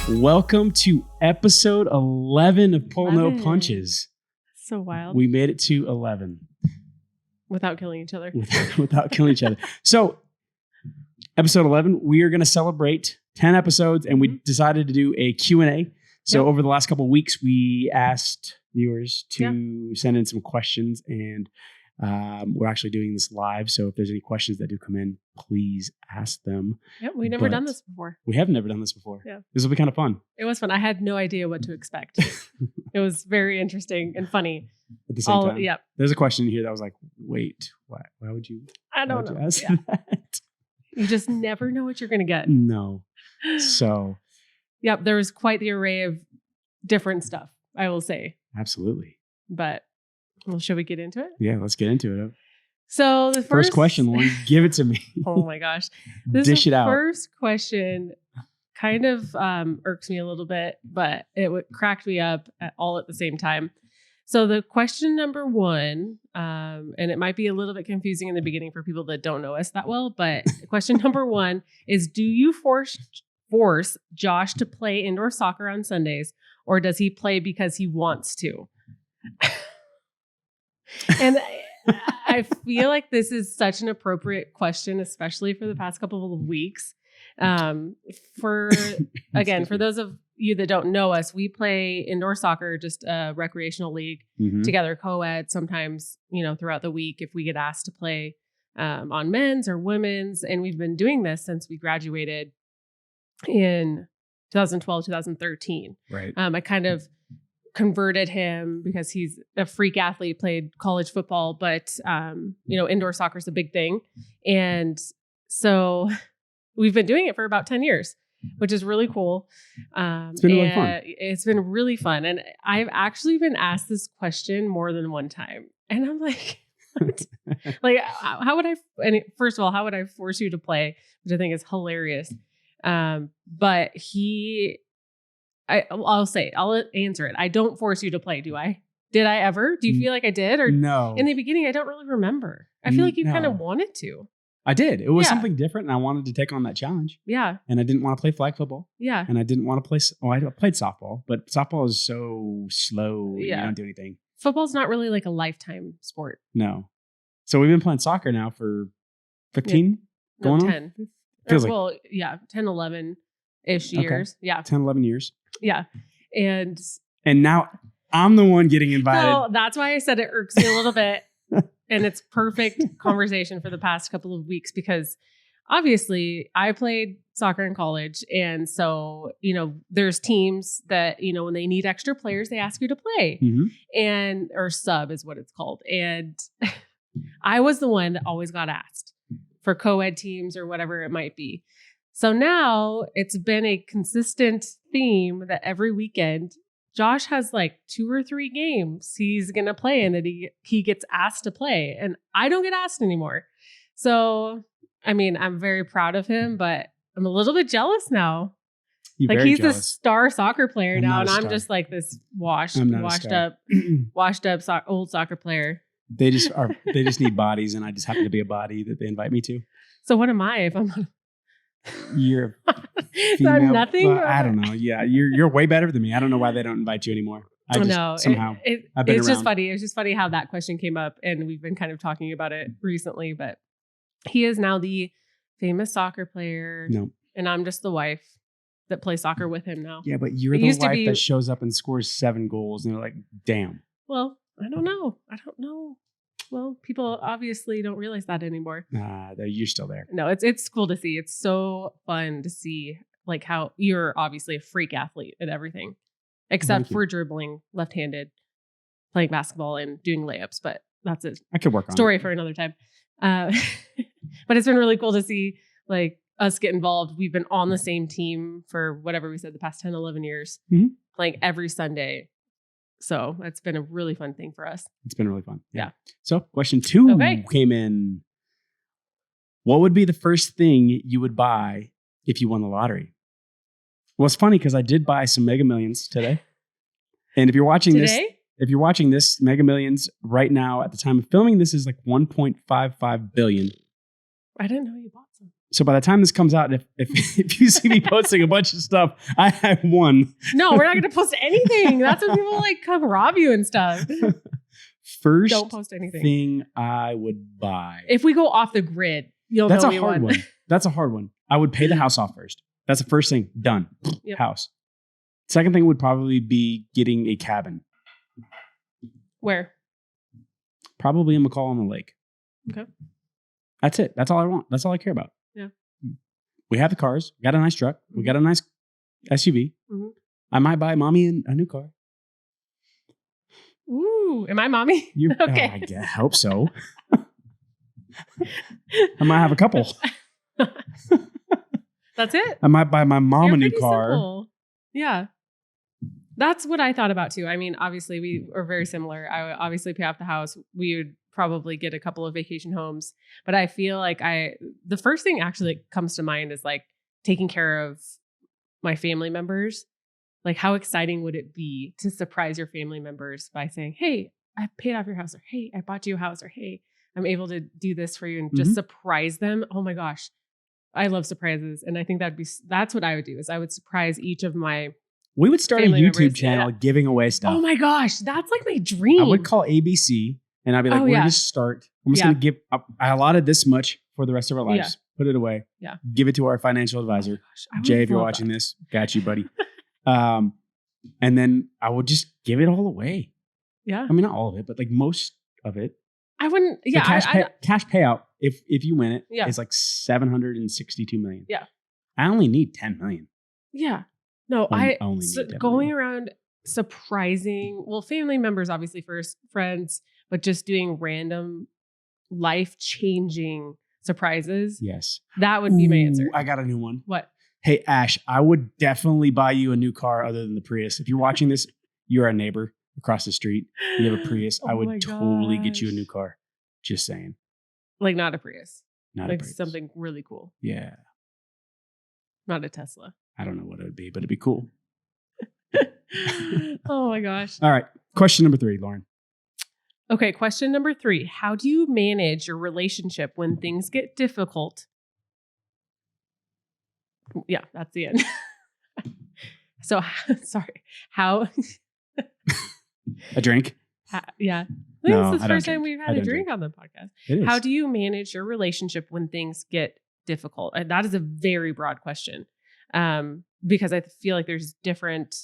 Welcome to episode 11 of Pull No 11. Punches. So wild. We made it to 11. Without killing each other. Without killing each other. So, episode 11, we are going to celebrate 10 episodes, and we decided to do a Q&A. So, over the last couple of weeks, we asked viewers to send in some questions, and we're actually doing this live. So, if there's any questions that do come in, please ask them. Yep, we've never done this before. We have never done this before. Yeah. This will be kind of fun. It was fun. I had no idea what to expect. It was very interesting and funny. At the same time. Yep. There's a question in here that was like, wait, why would you? I don't know. Ask Yeah. that? You just never know what you're going to get. No. So. Yep, there was quite the array of different stuff, I will say. Absolutely. But, well, should we get into it? Yeah, let's get into it. So the first question, Lauren, give it to me. Oh my gosh. Dish it out. First question kind of irks me a little bit, but it cracked me up all at the same time. So the question number one, and it might be a little bit confusing in the beginning for people that don't know us that well, but question number one is, do you force Josh to play indoor soccer on Sundays, or does he play because he wants to? And I feel like this is such an appropriate question, especially for the past couple of weeks. For those of you that don't know us, we play indoor soccer, just a recreational league together, co-ed, sometimes, throughout the week if we get asked to play on men's or women's. And we've been doing this since we graduated in 2012, 2013. Right. I kind of converted him because he's a freak athlete, played college football, but indoor soccer is a big thing. And so we've been doing it for about 10 years, which is really cool. It's been really fun. It's been really fun. And I've actually been asked this question more than one time. And I'm like, like, how would I, and first of all, how would I force you to play? Which I think is hilarious. But I'll answer it. I don't force you to play, do I? Did I ever? Do you feel like I did? Or no? In the beginning, I don't really remember. I feel like you kind of wanted to. I did. It was something different, and I wanted to take on that challenge. Yeah. And I didn't want to play flag football. Yeah. And I didn't want to play. Oh, I played softball, but softball is so slow. Yeah. You don't do anything. Football's not really like a lifetime sport. No. So we've been playing soccer now for 15? No, going 10. on? Feels like. Well, yeah, 10, 11-ish years. Okay. Yeah. 10, 11 years. Yeah. And now I'm the one getting invited. So that's why I said it irks me a little bit. And it's perfect conversation for the past couple of weeks because obviously I played soccer in college. And so, there's teams that, when they need extra players, they ask you to play or sub is what it's called. And I was the one that always got asked for co-ed teams or whatever it might be. So now it's been a consistent theme that every weekend Josh has like 2 or 3 games he's going to play in that he gets asked to play, and I don't get asked anymore. So, I mean, I'm very proud of him, but I'm a little bit jealous now. Like he's the star soccer player now, and I'm just like this washed up old soccer player. They just need bodies, and I just happen to be a body that they invite me to. So what am I if I'm not? You're female. I'm nothing. I don't know. Yeah, you're way better than me. I don't know why they don't invite you anymore. Somehow it's just funny. It's just funny how that question came up, and we've been kind of talking about it recently. But he is now the famous soccer player, and I'm just the wife that plays soccer with him now. Yeah, but you're the wife that shows up and scores 7 goals, and they're like, "Damn." Well, I don't know. Well, people obviously don't realize that anymore. You're still there. No, it's cool to see. It's so fun to see like how you're obviously a freak athlete at everything, except for dribbling left-handed, playing basketball and doing layups. But that's a story for another time. But it's been really cool to see like us get involved. We've been on the same team for whatever we said the past 10, 11 years, playing every Sunday. So it's been a really fun thing for us. It's been really fun. Yeah. So question 2 came in. What would be the first thing you would buy if you won the lottery? Well, it's funny because I did buy some Mega Millions today. And if you're watching this, Mega Millions right now at the time of filming, this is like 1.55 billion. I didn't know you bought some. So by the time this comes out, if you see me posting a bunch of stuff, I have one. No, we're not going to post anything. That's when people like come rob you and stuff. First Don't post anything. thing I would buy. If we go off the grid, you'll That's know a we hard won. one. That's a hard one. I would pay the house off first. That's the first thing. Done. Yep. House. Second thing would probably be getting a cabin. Where? Probably in McCall on the Lake. Okay. That's it. That's all I want. That's all I care about. Yeah. We have the cars. We got a nice truck. We got a nice SUV. Mm-hmm. I might buy mommy a new car. Ooh, am I mommy? You, Okay. I hope so. I might have a couple. That's it. I might buy my mom You're a new pretty car. simple. Yeah. That's what I thought about too. I mean, obviously we are very similar. I would obviously pay off the house. We would probably get a couple of vacation homes, but I feel like the first thing actually that comes to mind is like taking care of my family members. Like how exciting would it be to surprise your family members by saying, hey, I paid off your house, or hey, I bought you a house, or hey, I'm able to do this for you, and just surprise them. Oh my gosh. I love surprises. And I think that's what I would do is I would surprise each of my We would start a family YouTube members, channel giving away stuff. Oh my gosh, that's like my dream. I would call ABC and I'd be like, Oh, we're yeah. going to start. I'm just going to give up. I allotted this much for the rest of our lives. Yeah. Put it away. Yeah. Give it to our financial advisor. Gosh, I would Jay, if you're love watching that. this, got you, buddy. And then I would just give it all away. Yeah. I mean, not all of it, but like most of it. I wouldn't. The Yeah. cash payout, if you win it, Yeah. is like $762 million. Yeah. I only need 10 million. Yeah. No, I only need that going money. around surprising, family members, obviously first, friends, but just doing random life-changing surprises. Yes. That would be my Ooh, answer. I got a new one. What? Hey, Ash, I would definitely buy you a new car other than the Prius. If you're watching this, you're a neighbor across the street. You have a Prius. I Oh would my totally get you a gosh. new car. Just saying. Like not a Prius. Not Like a Prius. something really cool. Yeah. Not a Tesla. I don't know what it would be, but it'd be cool. Oh my gosh. All right. Question number 3, Lauren. Okay, question number 3. How do you manage your relationship when things get difficult? Yeah, that's the end. So, sorry. How? A drink? Yeah. I think No, this is I the don't first time drink. we've I had a don't drink drink. on the podcast. It is. How do you manage your relationship when things get difficult? And that is a very broad question, because I feel like there's different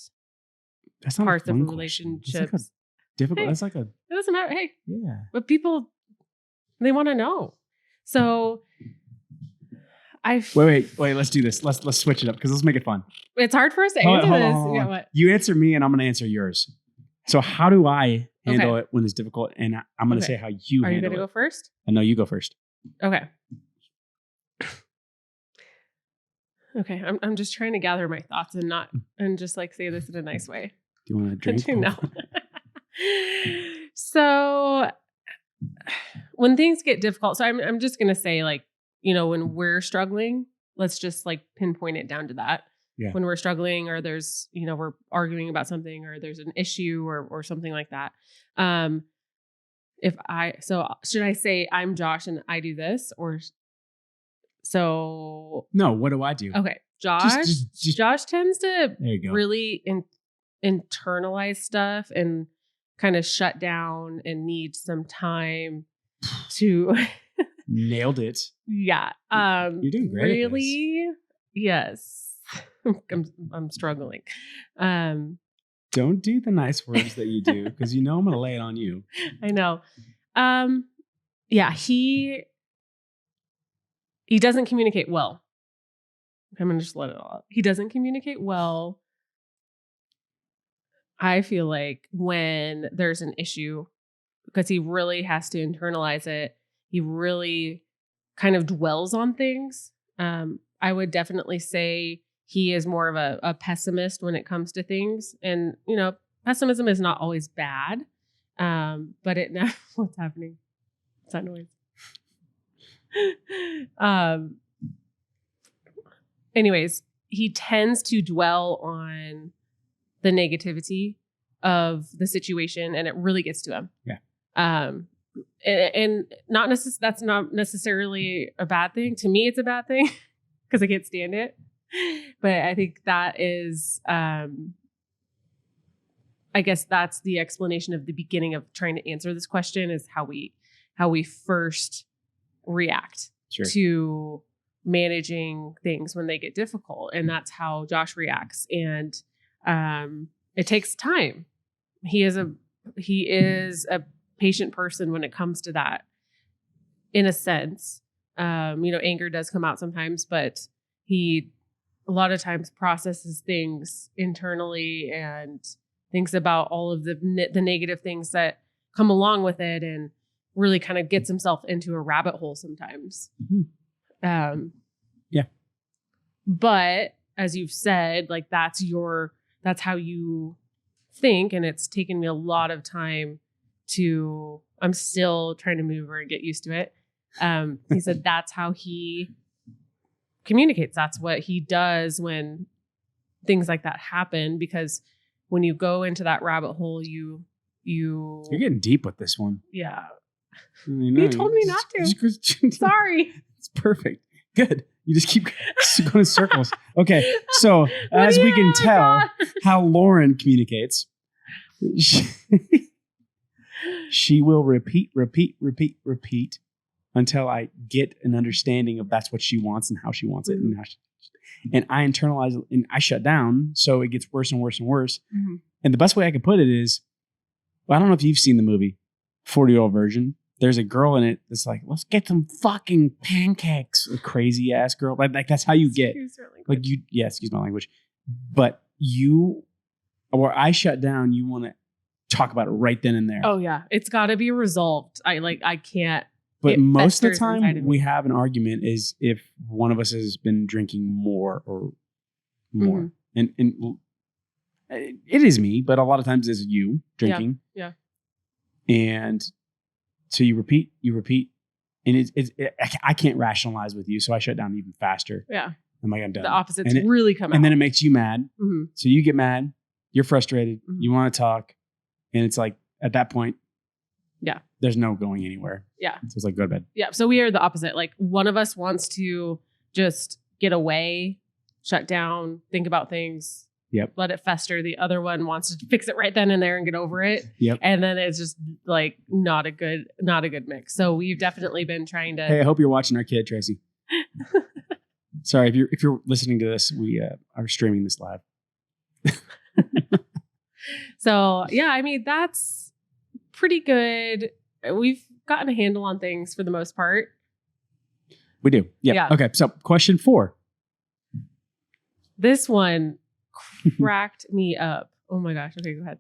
That's not parts a of fun question. It's like a relationships. difficult. Hey. That's like a, It doesn't matter. Hey, yeah. but people, they want to know. So Wait. Let's do this. Let's switch it up because let's make it fun. it's hard for us to Hold answer on, this. hold on. Yeah, what? You answer me and I'm going to answer yours. So how do I handle Okay. it when it's difficult? And I'm going to Okay. say how you Are you handle going to it. go first? No, you go first. Okay. Okay, I'm just trying to gather my thoughts and just like say this in a nice way. Do you want to drink? No. So when things get difficult, so I'm just gonna say, like, when we're struggling, let's just like pinpoint it down to that. Yeah. When we're struggling, or there's we're arguing about something, or there's an issue, or something like that. Should I say I'm Josh and I do this, or so? No, what do I do? Okay, Josh. Just- Josh tends to There you go. really internalize stuff and kind of shut down and need some time to Nailed it. yeah. You're doing great at this. Really? Yes. I'm struggling. Don't do the nice words that you do because I'm going to lay it on you. I know. Yeah, he doesn't communicate well. I'm going to just let it all out. He doesn't communicate well. I feel like when there's an issue, because he really has to internalize it, he really kind of dwells on things. I would definitely say he is more of a pessimist when it comes to things. And, pessimism is not always bad. But what's happening? What's that noise? Anyways, he tends to dwell on the negativity of the situation, and it really gets to him. Yeah. and that's not necessarily a bad thing. To me, it's a bad thing because I can't stand it. But I think that is, I guess that's the explanation of the beginning of trying to answer this question is how we first react to managing things when they get difficult. And that's how Josh reacts. And it takes time. He is a patient person when it comes to that, in a sense. Anger does come out sometimes, but he a lot of times processes things internally and thinks about all of the negative things that come along with it, and really kind of gets himself into a rabbit hole sometimes. Mm-hmm. Yeah. But as you've said, like that's how you think. And it's taken me a lot of time I'm still trying to move her and get used to it. He said that's how he communicates. That's what he does when things like that happen, because when you go into that rabbit hole, you're getting deep with this one. Yeah. You told me not to. Sorry. It's perfect. Good. You just keep going in circles. Okay. So as we can tell how Lauren communicates, she will repeat until I get an understanding of that's what she wants and how she wants it. Mm-hmm. And I internalize it and I shut down. So it gets worse and worse and worse. Mm-hmm. And the best way I could put it is, I don't know if you've seen the movie 40-Year-Old Virgin. There's a girl in it that's like, let's get some fucking pancakes. A crazy ass girl. Like that's how you get. Excuse my language. But where I shut down, you want to talk about it right then and there. Oh yeah. It's gotta be resolved. I can't. But most of the time we have an argument is if one of us has been drinking more or more. Mm-hmm. And it is me, but a lot of times it's you drinking. Yeah. And so you repeat, and I can't rationalize with you, so I shut down even faster. Yeah. I'm like, I'm done. The opposites really come out. And then it makes you mad. Mm-hmm. So you get mad, you're frustrated, mm-hmm. you want to talk, and it's like, at that point, yeah, there's no going anywhere. Yeah. So it's like, go to bed. Yeah. So we are the opposite. Like one of us wants to just get away, shut down, think about things. Yep. Let it fester. The other one wants to fix it right then and there and get over it. Yep. And then it's just like not a good mix. So we've definitely been trying to. Hey, I hope you're watching our kid, Tracy. Sorry, if you're listening to this, we are streaming this live. So yeah, I mean that's pretty good. We've gotten a handle on things for the most part. We do. Yep. Yeah. Okay. So question 4. This one cracked me up. Oh my gosh. Okay, go ahead.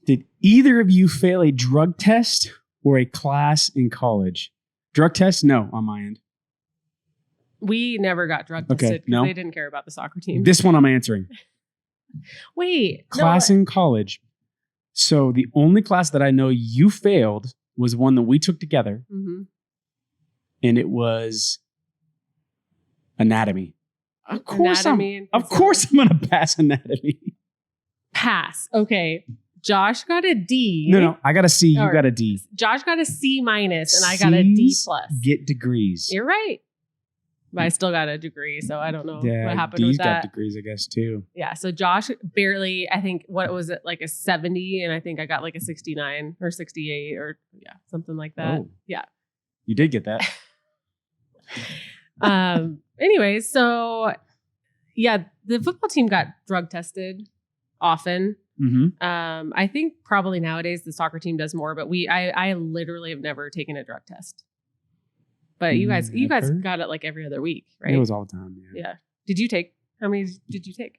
Did either of you fail a drug test or a class in college? Drug test? No, on my end. We never got drug tested because they didn't care about the soccer team. This one I'm answering. Wait. Class in college. So the only class that I know you failed was one that we took together. Mm-hmm. And it was anatomy. Of course I'm going to pass anatomy. Pass. Okay. Josh got a D. No. I got a C. You got a D. Josh got a C-, and I got a D+. Get degrees. You're right. But I still got a degree, so I don't know what happened with that. Got degrees, I guess, too. Yeah, so Josh barely, I think, what was it, like a 70, and I think I got like a 69 or 68 or something like that. Oh. Yeah. You did get that. Anyways, so yeah, the football team got drug tested often. Mm-hmm. I think probably nowadays the soccer team does more, but I literally have never taken a drug test. But you guys got it like every other week, right? It was all the time. Yeah. How many did you take?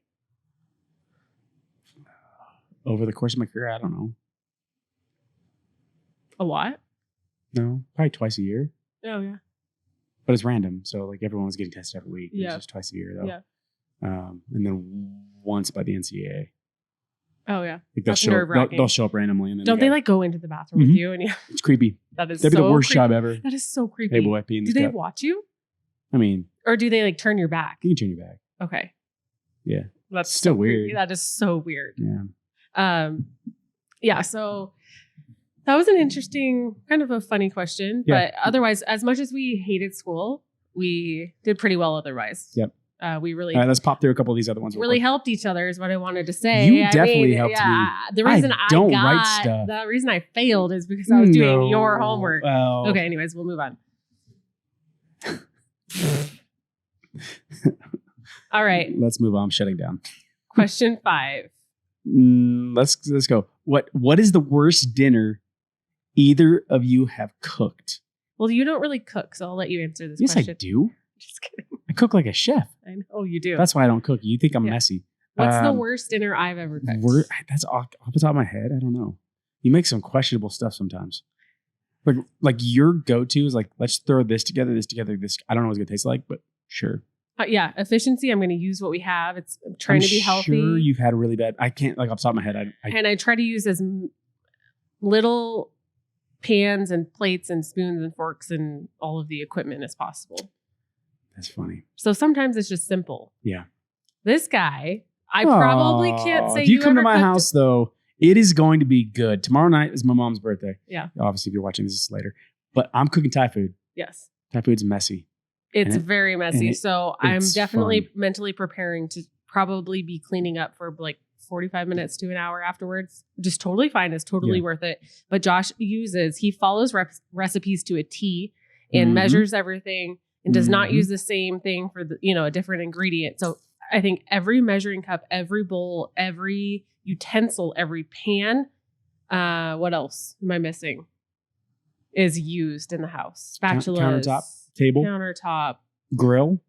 Over the course of my career, I don't know. A lot? No, probably twice a year. Oh yeah. But it's random, so like everyone was getting tested every week. Yeah. It was just twice a year though. Yeah. And then once by the NCAA. Oh yeah. Like they'll show up randomly, and then don't they like go into the bathroom with you? And it's creepy. That'd be the worst job ever. That is so creepy. Hey boy, do they watch you? I mean, or do they like turn your back? You can turn your back. Okay. Yeah. That's still so weird. Creepy. That is so weird. Yeah. Yeah. So That was an interesting, kind of a funny question. Yeah. But otherwise, as much as we hated school, we did pretty well otherwise. Yep. We really, All right, let's pop through a couple of these other ones. really helped each other is what I wanted to say. You definitely helped me. The reason don't write stuff. the reason I failed is because I was doing your homework. Well, Okay, anyways, we'll move on. All right. Let's move on. I'm shutting down. Question 5. Let's go. What is the worst dinner either of you have cooked? Well, you don't really cook, so I'll let you answer this Yes, question. I do. Just kidding. I cook like a chef. I know you do. That's why I don't cook. You think I'm messy. What's the worst dinner I've ever cooked? That's off the top of my head. I don't know. You make some questionable stuff sometimes. Like your go-to is like, let's throw this together. This. I don't know what it's gonna taste like, but sure. Yeah, efficiency. I'm going to use what we have. I'm trying to be healthy. Sure, you've had a really bad. I can't off the top of my head. And I try to use as little pans and plates and spoons and forks and all of the equipment as possible. That's funny. So sometimes it's just simple. Yeah. This guy, I probably can't say if you come to ever my cooked house though, it is going to be good. Tomorrow night is my mom's birthday. Yeah. Obviously, if you're watching this later, but I'm cooking Thai food. Yes. Thai food's messy. It's very messy. So I'm definitely mentally preparing to probably be cleaning up for like 45 minutes to an hour afterwards. Just totally fine. It's totally worth it. But Josh he follows recipes to a T and measures everything and does not use the same thing for a different ingredient. So I think every measuring cup, every bowl, every utensil, every pan, what else am I missing? Is used in the house. Spatulas. Countertop. Table. Countertop. Grill.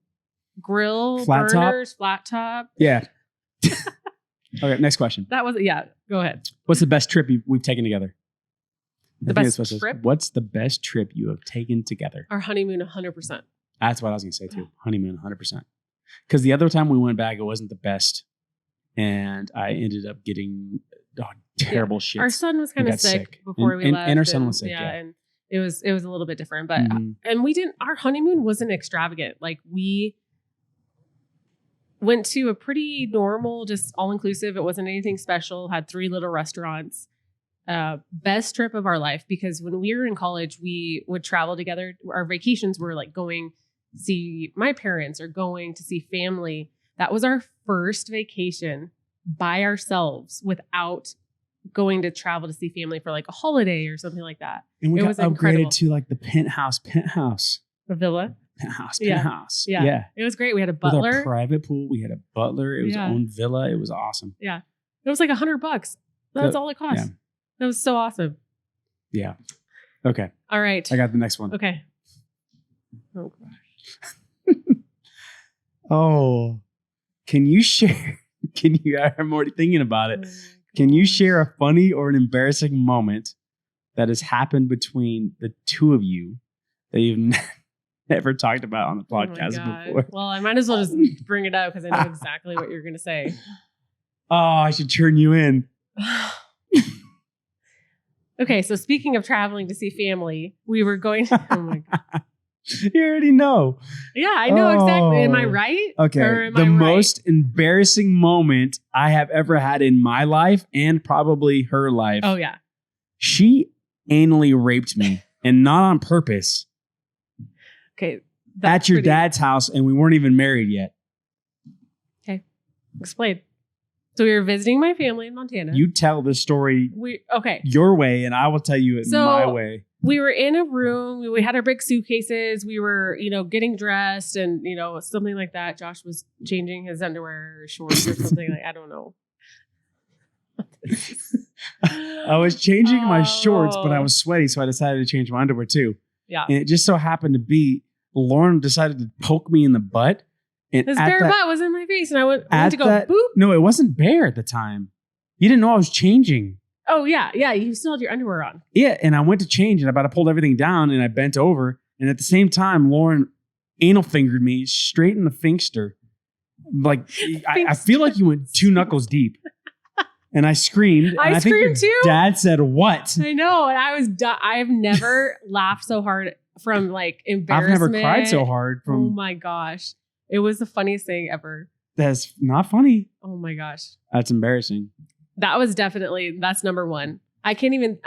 Flat burners, top. Flat top. Yeah. Okay, next question. That was, go ahead. What's the best trip we've taken together? The best trip? What's the best trip you have taken together? Our honeymoon, 100%. That's what I was going to say too. Honeymoon, 100%. Because the other time we went back, it wasn't the best. And I ended up getting terrible shit. Our son was kind of sick before we left. And our son was sick, and it was a little bit different. But and we didn't, our honeymoon wasn't extravagant. Like we went to a pretty normal, just all-inclusive. It wasn't anything special. Had 3 little restaurants. Best trip of our life, because when we were in college, we would travel together. Our vacations were like going to see my parents or going to see family. That was our first vacation by ourselves without going to travel to see family for like a holiday or something like that. And we got was upgraded incredible. to like the penthouse. A villa. Penthouse. Yeah. It was great. We had a butler. With our private pool. We had a butler. It was our own villa. It was awesome. Yeah. It was like $100. That's all it cost. Yeah. That was so awesome. Yeah. Okay. All right. I got the next one. Okay. Oh gosh. Oh, can you share? I'm already thinking about it. Can you share a funny or an embarrassing moment that has happened between the two of you that you've never talked about on the podcast before? Well, I might as well just bring it up because I know exactly what you're going to say. Oh, I should turn you in. Okay, so speaking of traveling to see family, we were going to, oh my God. You already know. Yeah, I know exactly. Am I right? Okay. The most embarrassing moment I have ever had in my life and probably her life. Oh, yeah. She anally raped me and not on purpose. Okay. At your dad's house, and we weren't even married yet. Okay. Explain. So we were visiting my family in Montana. You tell the story okay. your way, and I will tell you it my way. We were in a room. We had our big suitcases. We were, getting dressed and, something like that. Josh was changing his underwear or shorts or something like, I don't know. I was changing my shorts, but I was sweaty, so I decided to change my underwear too. Yeah. And it just so happened to be Lauren decided to poke me in the butt. And his bare butt was in my face, and I went to go boop. No, it wasn't bare at the time. You didn't know I was changing. Oh, yeah. Yeah. You still had your underwear on. Yeah. And I went to change and I about to pull everything down and I bent over. And at the same time, Lauren anal fingered me straight in the finkster. Like, I feel like you went 2 knuckles deep. And I screamed. I screamed too. Dad said, "What?" I know. And I was I've never laughed so hard from like embarrassment. I've never cried so hard from. Oh my gosh. It was the funniest thing ever. That's not funny. Oh my gosh. That's embarrassing. That's number 1. I can't even.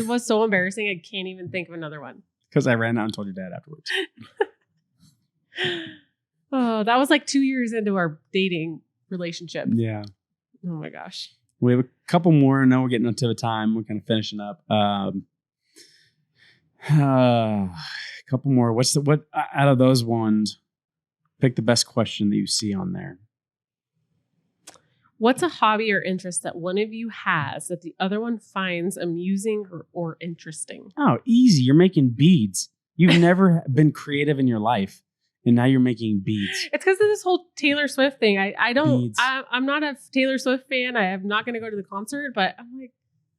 Was so embarrassing. I can't even think of another one. Because I ran out and told your dad afterwards. Oh, that was like 2 years into our dating relationship. Yeah. Oh my gosh. We have a couple more. Now we're getting into the time. We're kind of finishing up. A couple more. What out of those ones? Pick the best question that you see on there. What's a hobby or interest that one of you has that the other one finds amusing or interesting? Oh, easy. You're making beads. You've never been creative in your life, and now you're making beads. It's because of this whole Taylor Swift thing. Beads. I'm not a Taylor Swift fan. I am not going to go to the concert, but I'm like,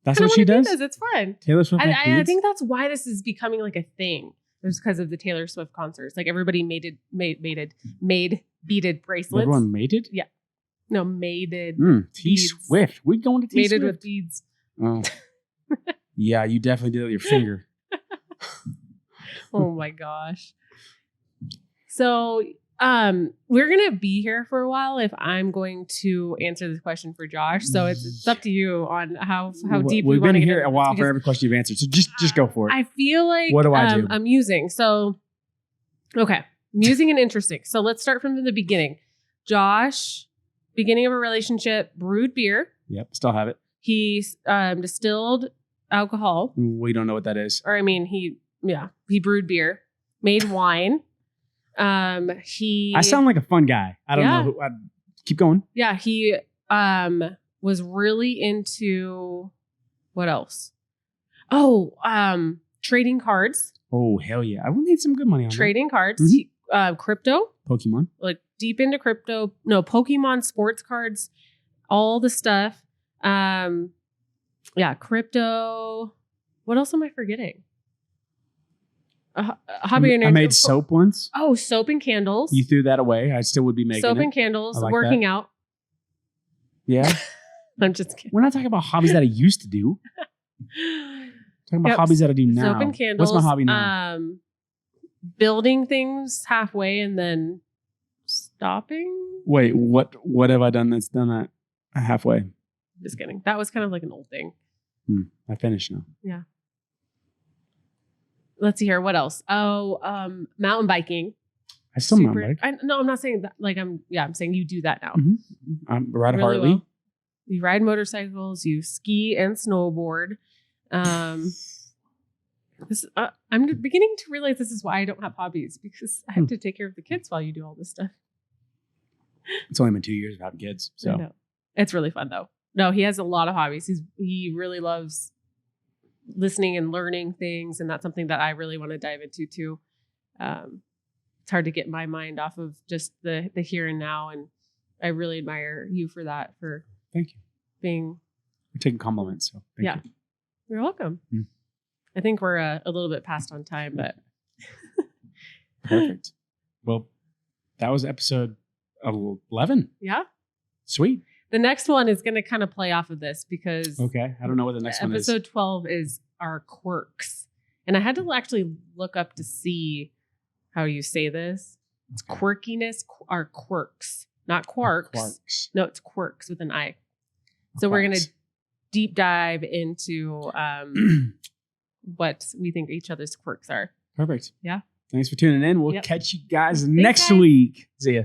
that's what she does? It's fun. Taylor Swift makes beads? I think that's why this is becoming like a thing. It was because of the Taylor Swift concerts. Like everybody made beaded bracelets. Everyone mated? Yeah. No, mated. T-Swift. We going to T-Swift? Mated with beads. Oh. Yeah, you definitely did it with your finger. Oh my gosh. So we're gonna be here for a while if I'm going to answer this question for Josh. So it's up to you on how deep we've been here a while for every question you've answered. So just go for it. I feel like what do I do? amusing. So okay. Amusing and interesting. So let's start from the beginning. Josh, beginning of a relationship, brewed beer. Yep, still have it. He distilled alcohol. We don't know what that is. Or I mean, he brewed beer, made wine. I sound like a fun guy. I don't know who. Keep going. Yeah, he was really into what else? Oh, trading cards. Oh hell yeah! I would need some good money on trading cards. Mm-hmm. Crypto. Pokemon. Like deep into crypto. No, Pokemon sports cards. All the stuff. Yeah, crypto. What else am I forgetting? Hobby and I made soap once. Oh, soap and candles. You threw that away. I still would be making soap it. And candles. Like working that. Out. Yeah. I'm just kidding. We're not talking about hobbies that I used to do. Talking about hobbies that I do now. Soap and candles. What's my hobby now? Building things halfway and then stopping. Wait, what have I done that's done that halfway? Just kidding. That was kind of like an old thing. I finished now. Yeah. Let's see here. What else? Oh, mountain biking. I still mountain bike. I'm not saying that. Like I'm saying you do that now. Mm-hmm. I ride a really Harley. Well. You ride motorcycles. You ski and snowboard. I'm beginning to realize this is why I don't have hobbies, because I have to take care of the kids while you do all this stuff. It's only been 2 years of having kids, so I know. It's really fun though. No, he has a lot of hobbies. He really loves listening and learning things, and that's something that I really want to dive into too. It's hard to get my mind off of just the here and now, and I really admire you for that. For thank you being. We're taking compliments, so thank you. You're welcome. I think we're a little bit past on time, but perfect. Well, that was episode 11. Yeah, sweet. The next one is going to kind of play off of this because okay, I don't know what the next one is. Episode 12 is our quirks, and I had to actually look up to see how you say this. It's quirkiness. Our quirks, not quarks. Quarks. No, it's quirks with an I. So we're going to deep dive into what we think each other's quirks are. Perfect. Yeah. Thanks for tuning in. We'll catch you guys next week. See ya.